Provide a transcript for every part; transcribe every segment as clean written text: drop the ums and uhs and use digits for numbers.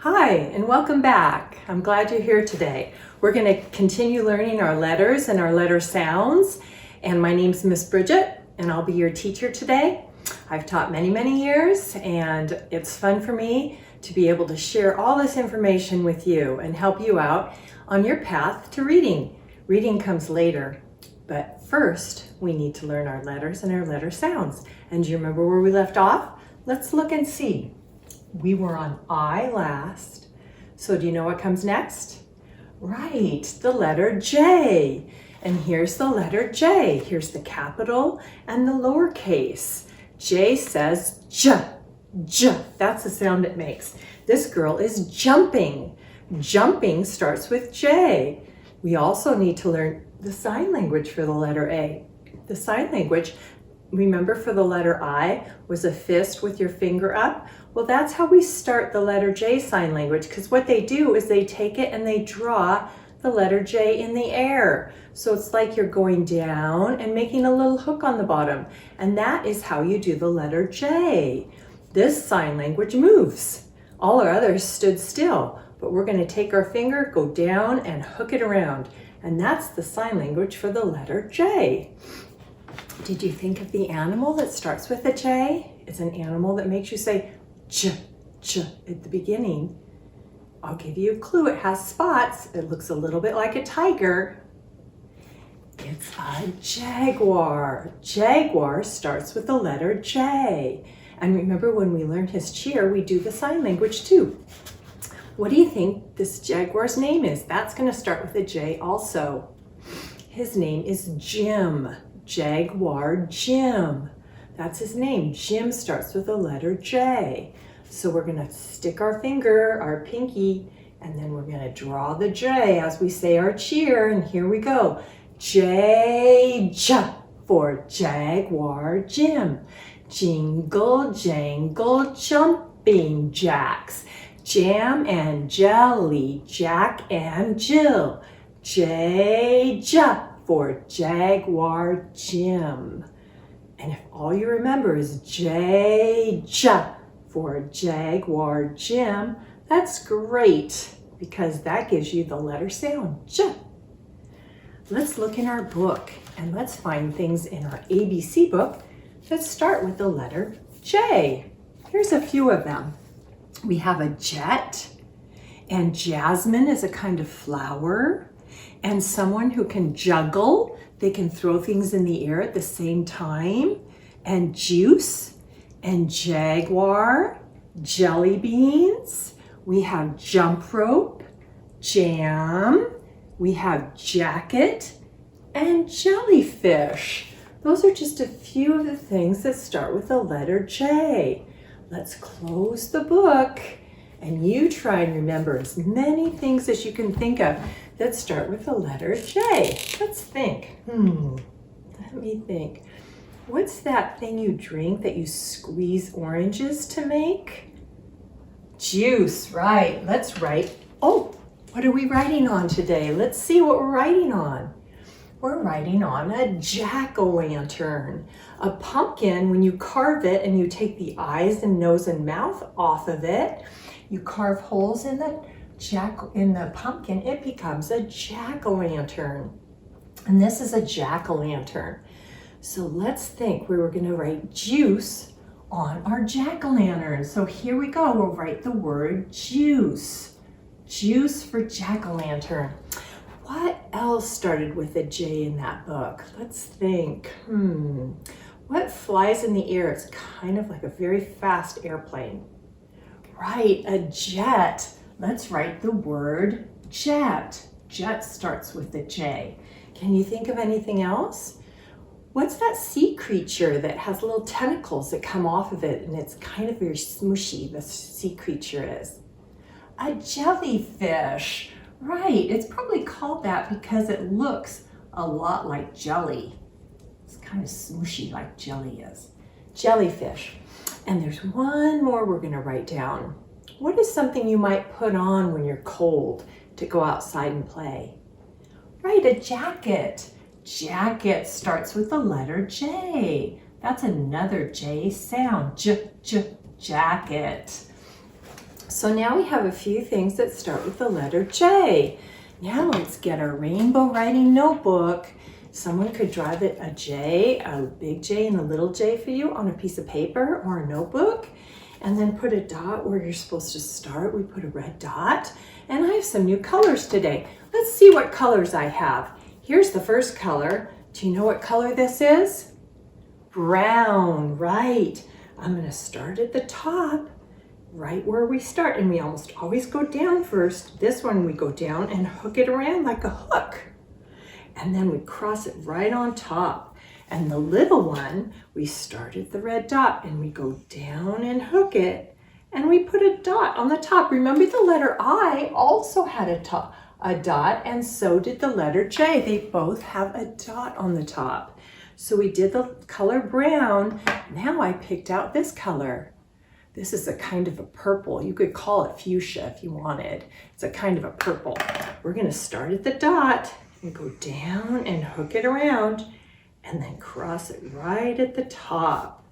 Hi, and welcome back. I'm glad you're here today. We're going to continue learning our letters and our letter sounds. And my name's Miss Bridget, and I'll be your teacher today. I've taught many years, and it's fun for me to be able to share all this information with you and help you out on your path to reading. Reading comes later, but first we need to learn our letters and our letter sounds. And do you remember where we left off? Let's look and see. We were on I last. So do you know what comes next? Right, the letter J. And here's the letter J. Here's the capital and the lowercase. J says J, J. That's the sound it makes. This girl is jumping. Jumping starts with J. We also need to learn the sign language for the letter A. The sign language, remember, for the letter I was a fist with your finger up? Well, that's how we start the letter J sign language, because what they do is they take it and they draw the letter J in the air. So it's like you're going down and making a little hook on the bottom. And that is how you do the letter J. This sign language moves. All our others stood still, but we're going to take our finger, go down and hook it around. And that's the sign language for the letter J. Did you think of the animal that starts with a J? It's an animal that makes you say J, J at the beginning. I'll give you a clue. It has spots. It looks a little bit like a tiger. It's a jaguar. Jaguar starts with the letter J. And remember, when we learn his cheer, we do the sign language too. What do you think this jaguar's name is? That's going to start with a J also. His name is Jim. Jaguar Jim. That's his name. Jim starts with the letter J. So we're going to stick our finger, our pinky, and then we're going to draw the J as we say our cheer. And here we go. J, J for Jaguar Jim. Jingle, jangle, jumping jacks. Jam and jelly, Jack and Jill. J, J for Jaguar Jim. And if all you remember is J, J for Jaguar Jim, that's great, because that gives you the letter sound, J. Let's look in our book and let's find things in our ABC book that start with the letter J. Here's a few of them. We have a jet, and jasmine is a kind of flower, and someone who can juggle. They can throw things in the air at the same time. And juice, and jaguar, jelly beans. We have jump rope, jam. We have jacket, and jellyfish. Those are just a few of the things that start with the letter J. Let's close the book, and you try and remember as many things as you can think of that start with the letter J. Let's think. Let me think. What's that thing you drink that you squeeze oranges to make? Juice, right. Let's write. Oh, what are we writing on today? Let's see what we're writing on. We're writing on a jack-o'-lantern. A pumpkin, when you carve it and you take the eyes and nose and mouth off of it, you carve holes in the pumpkin, it becomes a jack-o'-lantern. And this is a jack-o'-lantern. So let's think. We were going to write juice on our jack-o'-lantern. So here we go. We'll write the word juice. Juice for jack-o'-lantern. What else started with a J in that book? Let's think. What flies in the air? It's kind of like a very fast airplane. Right, a jet. Let's write the word jet. Jet starts with the J. Can you think of anything else? What's that sea creature that has little tentacles that come off of it, and it's kind of very smushy, the sea creature is? A jellyfish. Right, it's probably called that because it looks a lot like jelly. It's kind of smushy like jelly is. Jellyfish. And there's one more we're going to write down. What is something you might put on when you're cold to go outside and play? Right, a jacket. Jacket starts with the letter J. That's another J sound. J, j, jacket. So now we have a few things that start with the letter J. Now let's get our rainbow writing notebook. Someone could draw a J, a big J and a little j for you on a piece of paper or a notebook, and then put a dot where you're supposed to start. We put a red dot, and I have some new colors today. Let's see what colors I have. Here's the first color. Do you know what color this is? Brown, right. I'm going to start at the top, right where we start, and we almost always go down first. This one we go down and hook it around like a hook, and then we cross it right on top. And the little one, we start at the red dot and we go down and hook it, and we put a dot on the top. Remember, the letter I also had a dot, and so did the letter J. They both have a dot on the top. So we did the color brown. Now I picked out this color. This is a kind of a purple. You could call it fuchsia if you wanted. It's a kind of a purple. We're going to start at the dot and go down and hook it around, and then cross it right at the top.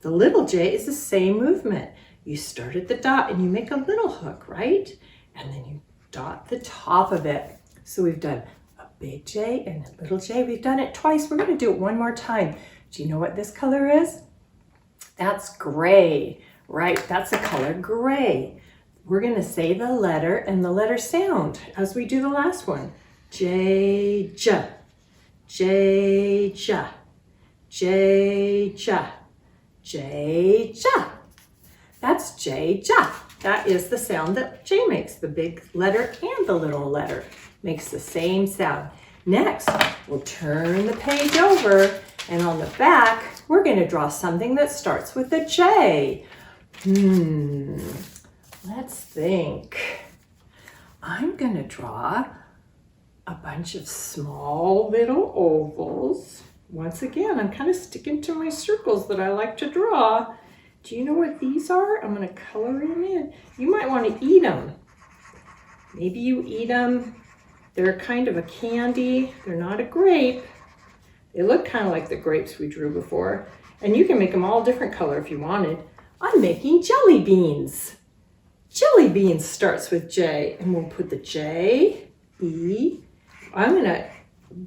The little J is the same movement. You start at the dot and you make a little hook, right? And then you dot the top of it. So we've done a big J and a little J. We've done it twice. We're going to do it one more time. Do you know what this color is? That's gray, right? That's the color gray. We're going to say the letter and the letter sound as we do the last one. J, J, J, J, J, J, J, J. That's J, J. That is the sound that J makes. The big letter and the little letter makes the same sound. Next, we'll turn the page over, and on the back, we're going to draw something that starts with a J. Let's think. I'm going to draw a bunch of small little ovals. Once again, I'm kind of sticking to my circles that I like to draw. Do you know what these are? I'm going to color them in. You might want to eat them. Maybe you eat them. They're kind of a candy. They're not a grape. They look kind of like the grapes we drew before. And you can make them all different color if you wanted. I'm making jelly beans. Jelly beans starts with J, and we'll put the J, E. I'm going to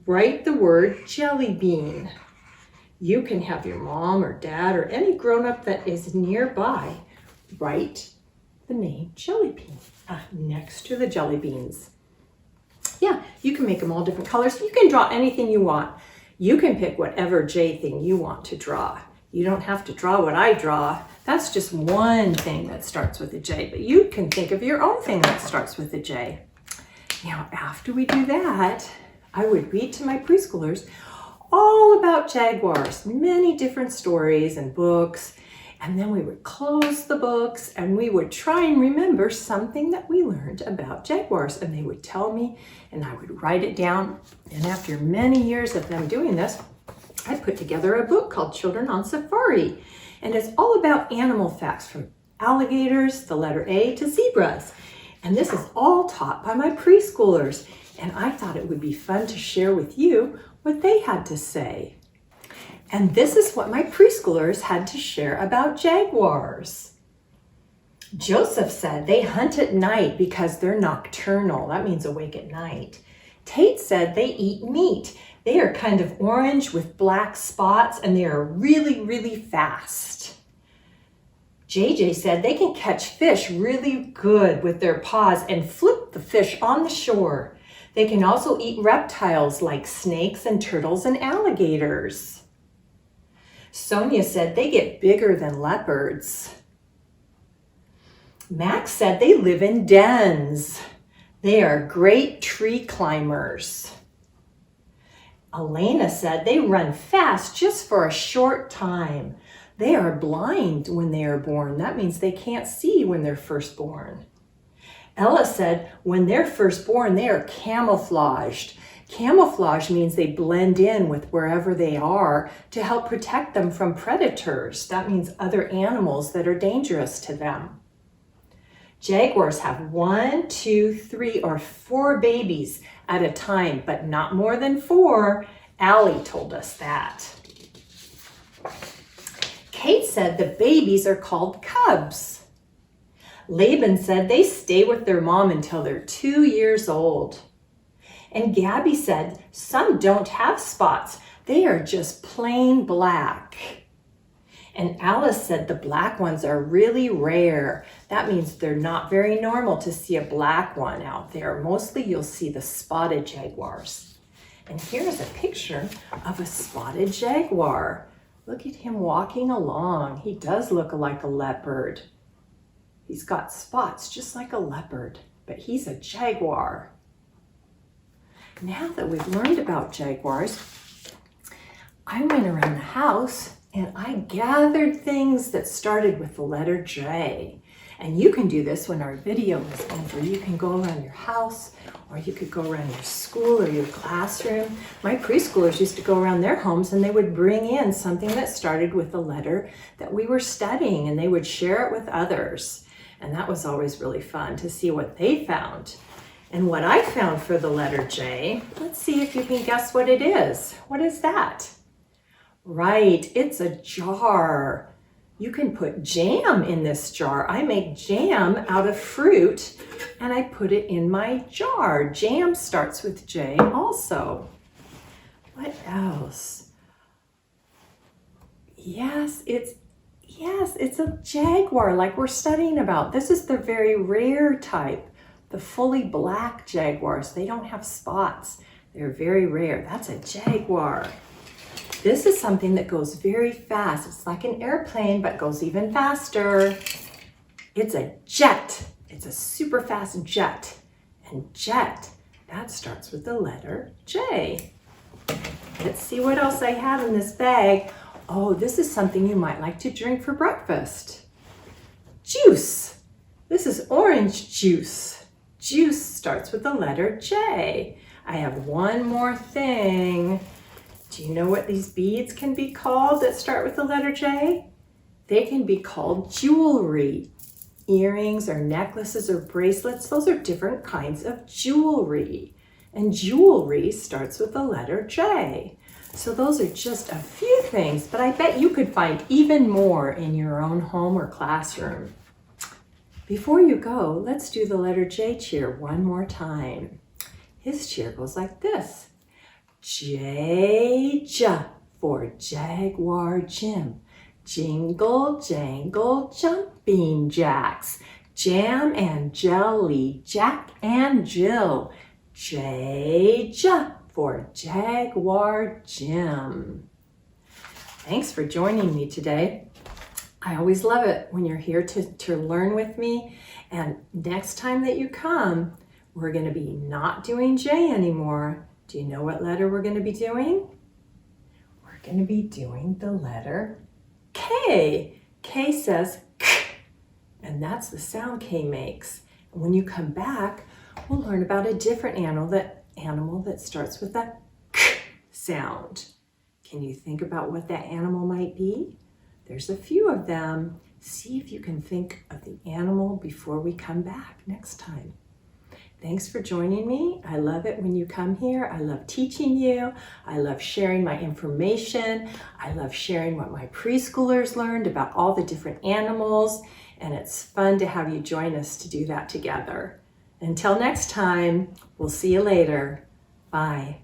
write the word jelly bean. You can have your mom or dad or any grown-up that is nearby write the name jelly bean next to the jelly beans. Yeah, you can make them all different colors. You can draw anything you want. You can pick whatever J thing you want to draw. You don't have to draw what I draw. That's just one thing that starts with a J, but you can think of your own thing that starts with a J. Now, after we do that, I would read to my preschoolers all about jaguars, many different stories and books, and then we would close the books and we would try and remember something that we learned about jaguars, and they would tell me and I would write it down. And after many years of them doing this, I put together a book called Children on Safari, and it's all about animal facts from alligators, the letter A, to zebras. And this is all taught by my preschoolers, and I thought it would be fun to share with you what they had to say. And this is what my preschoolers had to share about jaguars. Joseph said they hunt at night because they're nocturnal. That means awake at night. Tate said they eat meat. They are kind of orange with black spots, and they are really, really fast. JJ said they can catch fish really good with their paws and flip the fish on the shore. They can also eat reptiles like snakes and turtles and alligators. Sonia said they get bigger than leopards. Max said they live in dens. They are great tree climbers. Elena said they run fast just for a short time. They are blind when they are born. That means they can't see when they're first born. Ella said when they're first born, they are camouflaged. Camouflage means they blend in with wherever they are to help protect them from predators. That means other animals that are dangerous to them. Jaguars have 1, 2, 3, or 4 babies at a time, but not more than 4. Allie told us that. Kate said the babies are called cubs. Laban said they stay with their mom until they're 2 years old. And Gabby said some don't have spots. They are just plain black. And Alice said the black ones are really rare. That means they're not very normal to see a black one out there. Mostly you'll see the spotted jaguars. And here's a picture of a spotted jaguar. Look at him walking along. He does look like a leopard. He's got spots just like a leopard, but he's a jaguar. Now that we've learned about jaguars, I went around the house and I gathered things that started with the letter J. And you can do this when our video is over. You can go around your house, or you could go around your school or your classroom. My preschoolers used to go around their homes and they would bring in something that started with the letter that we were studying, and they would share it with others. And that was always really fun to see what they found. And what I found for the letter J, let's see if you can guess what it is. What is that? Right, it's a jar. You can put jam in this jar. I make jam out of fruit and I put it in my jar. Jam starts with J also. What else? Yes, it's a jaguar like we're studying about. This is the very rare type, the fully black jaguars. They don't have spots. They're very rare. That's a jaguar. This is something that goes very fast. It's like an airplane, but goes even faster. It's a jet. It's a super fast jet. And jet, that starts with the letter J. Let's see what else I have in this bag. Oh, this is something you might like to drink for breakfast. Juice. This is orange juice. Juice starts with the letter J. I have one more thing. Do you know what these beads can be called that start with the letter J? They can be called jewelry. Earrings or necklaces or bracelets, those are different kinds of jewelry. And jewelry starts with the letter J. So those are just a few things, but I bet you could find even more in your own home or classroom. Before you go, let's do the letter J cheer one more time. His cheer goes like this. J for Jaguar Jim. Jingle, jangle, jumping jacks. Jam and jelly, Jack and Jill. J for Jaguar Jim. Thanks for joining me today. I always love it when you're here to learn with me. And next time that you come, we're going to be not doing J anymore. Do you know what letter we're going to be doing? We're going to be doing the letter K. K says K, and that's the sound K makes. And when you come back, we'll learn about a different animal that starts with that K sound. Can you think about what that animal might be? There's a few of them. See if you can think of the animal before we come back next time. Thanks for joining me. I love it when you come here. I love teaching you. I love sharing my information. I love sharing what my preschoolers learned about all the different animals. And it's fun to have you join us to do that together. Until next time, we'll see you later. Bye.